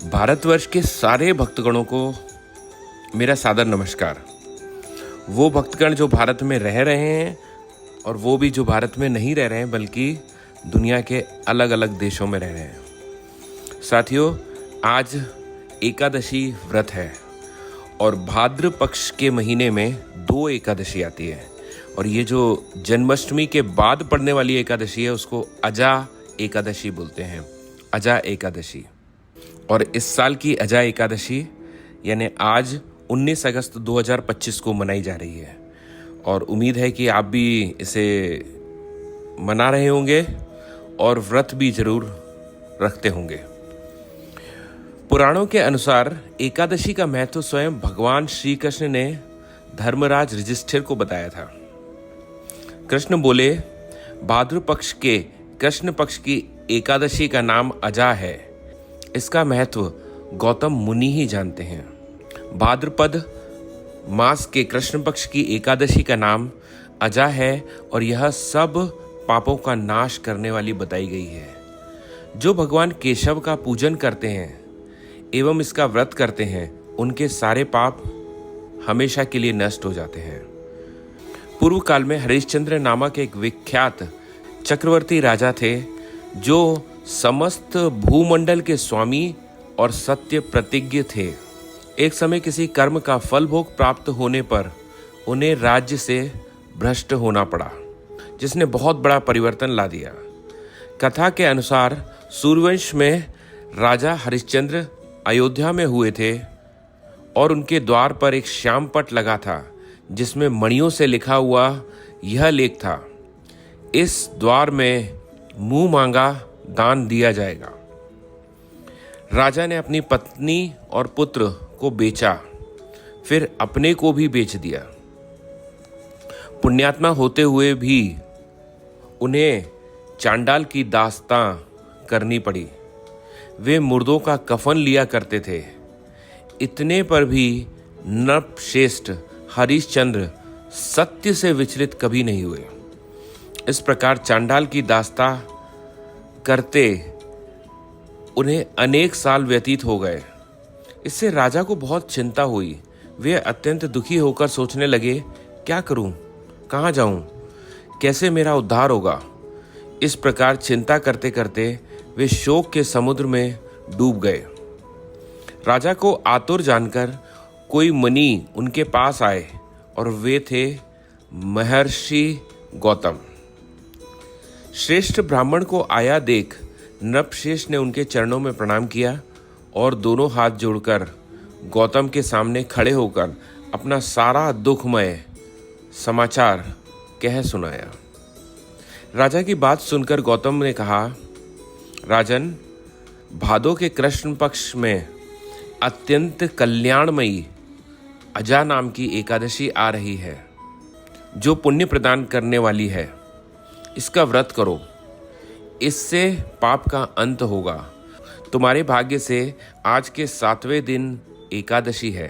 भारतवर्ष के सारे भक्तगणों को मेरा सादर नमस्कार। वो भक्तगण जो भारत में रह रहे हैं और वो भी जो भारत में नहीं रह रहे हैं बल्कि दुनिया के अलग अलग देशों में रह रहे हैं। साथियों, आज एकादशी व्रत है और भाद्र पक्ष के महीने में 2 एकादशी आती है और ये जो जन्माष्टमी के बाद पड़ने वाली एकादशी है उसको अजा एकादशी बोलते हैं, अजा एकादशी। और इस साल की अजा एकादशी यानी आज 19 अगस्त 2025 को मनाई जा रही है और उम्मीद है कि आप भी इसे मना रहे होंगे और व्रत भी जरूर रखते होंगे। पुराणों के अनुसार एकादशी का महत्व स्वयं भगवान श्री कृष्ण ने धर्मराज युधिष्ठिर को बताया था। कृष्ण बोले, भाद्र पक्ष के कृष्ण पक्ष की एकादशी का नाम अजा है। इसका महत्व गौतम मुनि ही जानते हैं। भाद्रपद मास के कृष्ण पक्ष की एकादशी का नाम अजा है और यह सब पापों का नाश करने वाली बताई गई है। जो भगवान केशव का पूजन करते हैं एवं इसका व्रत करते हैं उनके सारे पाप हमेशा के लिए नष्ट हो जाते हैं। पूर्व काल में हरिश्चंद्र नामक एक विख्यात चक्रवर्ती राजा थे जो समस्त भूमंडल के स्वामी और सत्य प्रतिज्ञ थे। एक समय किसी कर्म का फल भोग प्राप्त होने पर उन्हें राज्य से भ्रष्ट होना पड़ा, जिसने बहुत बड़ा परिवर्तन ला दिया। कथा के अनुसार सूर्यवंश में राजा हरिश्चंद्र अयोध्या में हुए थे और उनके द्वार पर एक श्यामपट लगा था जिसमें मणियों से लिखा हुआ यह लेख था, इस द्वार में मुंह मांगा दान दिया जाएगा। राजा ने अपनी पत्नी और पुत्र को बेचा, फिर अपने को भी बेच दिया। पुण्यात्मा होते हुए भी उन्हें चांडाल की दास्तां करनी पड़ी। वे मुर्दों का कफन लिया करते थे। इतने पर भी नृपश्रेष्ठ हरिश्चंद्र सत्य से विचलित कभी नहीं हुए। इस प्रकार चांडाल की दास्तां करते उन्हें अनेक साल व्यतीत हो गए। इससे राजा को बहुत चिंता हुई। वे अत्यंत दुखी होकर सोचने लगे, क्या करूं, कहां जाऊं, कैसे मेरा उद्धार होगा। इस प्रकार चिंता करते करते वे शोक के समुद्र में डूब गए। राजा को आतुर जानकर कोई मुनि उनके पास आए और वे थे महर्षि गौतम। श्रेष्ठ ब्राह्मण को आया देख नृपश्रेष्ठ ने उनके चरणों में प्रणाम किया और दोनों हाथ जोड़कर गौतम के सामने खड़े होकर अपना सारा दुखमय समाचार कह सुनाया। राजा की बात सुनकर गौतम ने कहा, राजन, भादो के कृष्ण पक्ष में अत्यंत कल्याणमयी अजा नाम की एकादशी आ रही है जो पुण्य प्रदान करने वाली है। इसका व्रत करो, इससे पाप का अंत होगा। तुम्हारे भाग्य से आज के 7वें दिन एकादशी है।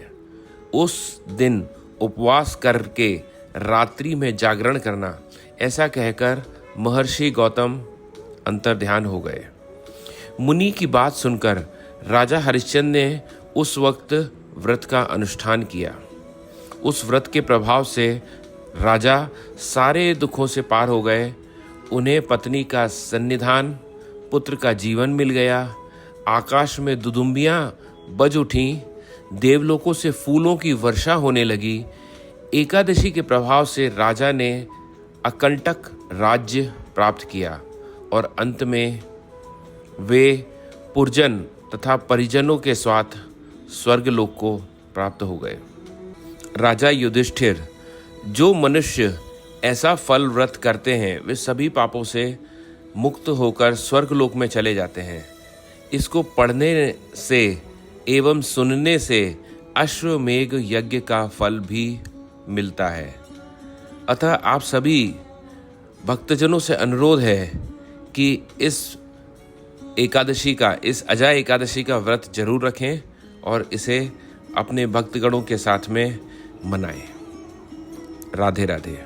उस दिन उपवास करके रात्रि में जागरण करना। ऐसा कहकर महर्षि गौतम अंतर्ध्यान हो गए। मुनि की बात सुनकर राजा हरिश्चंद्र ने उस वक्त व्रत का अनुष्ठान किया। उस व्रत के प्रभाव से राजा सारे दुखों से पार हो गए। उन्हें पत्नी का सन्निधान, पुत्र का जीवन मिल गया। आकाश में दुदुम्बियां बज उठीं, देवलोकों से फूलों की वर्षा होने लगी। एकादशी के प्रभाव से राजा ने अकंटक राज्य प्राप्त किया और अंत में वे पुरजन तथा परिजनों के साथ स्वर्गलोक को प्राप्त हो गए। राजा युधिष्ठिर, जो मनुष्य ऐसा फल व्रत करते हैं वे सभी पापों से मुक्त होकर स्वर्गलोक में चले जाते हैं। इसको पढ़ने से एवं सुनने से अश्वमेघ यज्ञ का फल भी मिलता है। अतः आप सभी भक्तजनों से अनुरोध है कि इस एकादशी का, इस अजा एकादशी का व्रत जरूर रखें और इसे अपने भक्तगणों के साथ में मनाएं। राधे राधे।